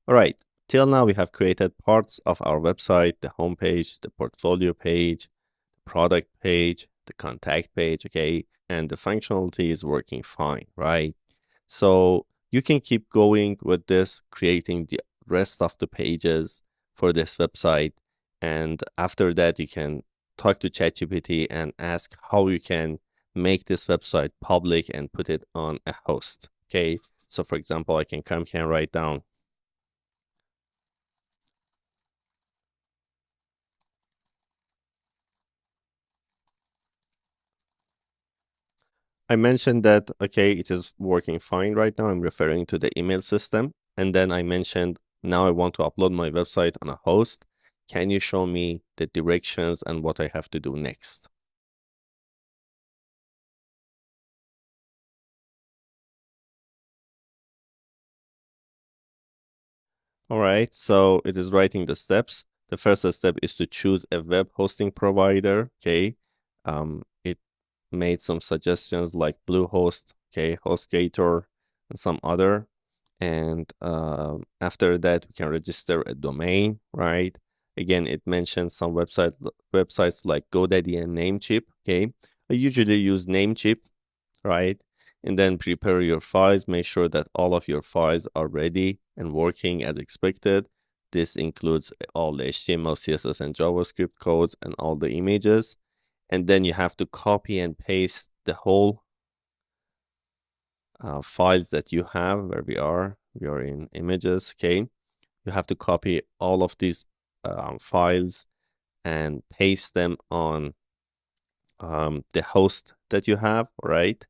All right, till now we have created parts of our website, the homepage, the portfolio page, the product page, the contact page, okay? And the functionality is working fine, right? So you can keep going with this, creating the rest of the pages for this website. And after that, you can talk to ChatGPT and ask how you can make this website public and put it on a host, okay? So for example, I can come here and write down. I mentioned that, okay, it is working fine right now. I'm referring to the email system. And then I mentioned, now I want to upload my website on a host. Can you show me the directions and what I have to do next? All right, so it is writing the steps. The first step is to choose a web hosting provider. Okay. It made some suggestions like Bluehost, okay, HostGator, and some other. And after that, we can register a domain, right? Again, it mentioned some websites like GoDaddy and Namecheap. Okay, I usually use Namecheap, right? And then prepare your files. Make sure that all of your files are ready and working as expected. This includes all the HTML, CSS, and JavaScript codes and all the images. And then you have to copy and paste the whole files that you have where we are in images, okay? You have to copy all of these files and paste them on the host that you have, right?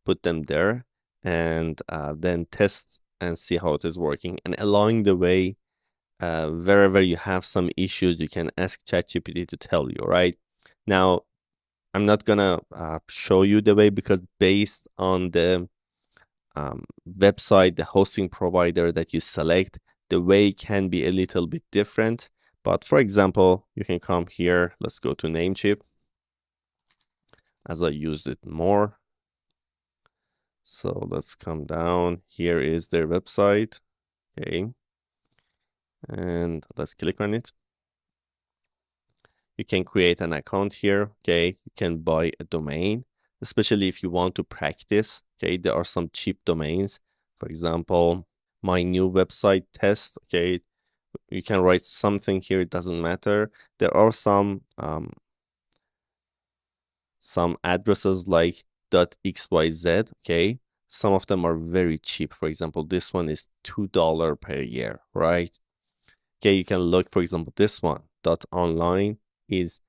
Put them there and then test and see how it is working. And along the way, wherever you have some issues, you can ask ChatGPT to tell you, right? Now, I'm not gonna show you the way because based on the website, the hosting provider that you select, the way can be a little bit different. But for example, you can come here. Let's go to Namecheap as I used it more. So let's come down. Here is their website. Okay. And let's click on it. You can create an account here. Okay. You can buy a domain, especially if you want to practice. Okay. There are some cheap domains. For example, my new website test. Okay. You can write something here. It doesn't matter. There are some addresses like .xyz. Okay. Some of them are very cheap. For example, this one is $2 per year, right? Okay, you can look, for example, this one, .online is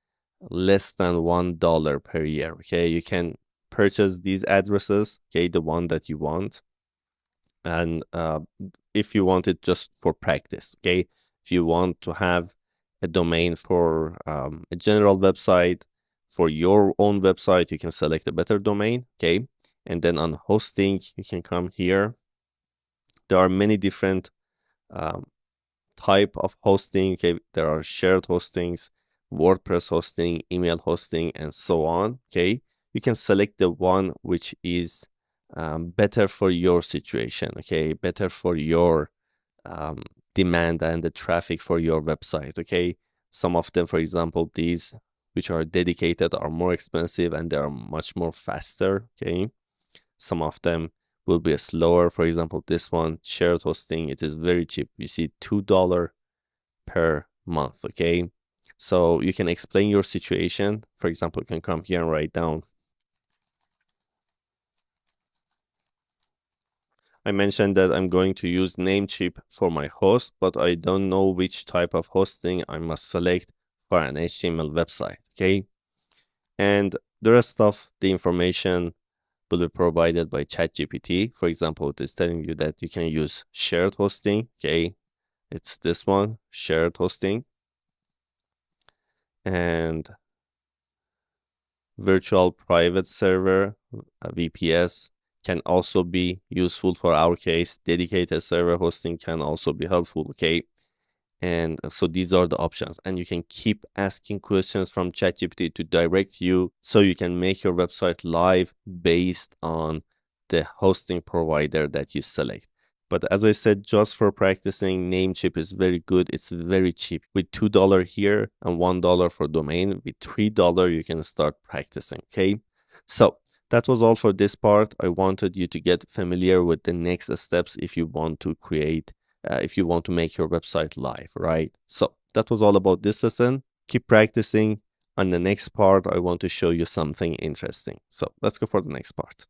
less than $1 per year. Okay, you can purchase these addresses, okay, the one that you want. And if you want it just for practice, okay, if you want to have a domain for a general website, for your own website, you can select a better domain, okay, and then on hosting, you can come here. There are many different um, type of hosting. Okay, there are shared hostings, WordPress hosting, email hosting, and so on. Okay, you can select the one which is better for your situation. Okay, better for your um, demand and the traffic for your website. Okay, some of them, for example, these which are dedicated are more expensive and they are much more faster. Okay, some of them will be slower. For example, this one, shared hosting, it is very cheap. You see $2 per month, okay? So you can explain your situation. For example, you can come here and write down. I mentioned that I'm going to use Namecheap for my host, but I don't know which type of hosting I must select for an HTML website, okay? And the rest of the information will be provided by ChatGPT. For example, it is telling you that you can use shared hosting, okay? It's this one, shared hosting. And virtual private server, VPS, can also be useful for our case. Dedicated server hosting can also be helpful, okay? And so these are the options. And you can keep asking questions from ChatGPT to direct you so you can make your website live based on the hosting provider that you select. But as I said, just for practicing, Namecheap is very good. It's very cheap. With $2 here and $1 for domain, with $3, you can start practicing. Okay. So that was all for this part. I wanted you to get familiar with the next steps if you want to create, if you want to make your website live, right? So that was all about this lesson. Keep practicing. On the next part, I want to show you something interesting. So let's go for the next part.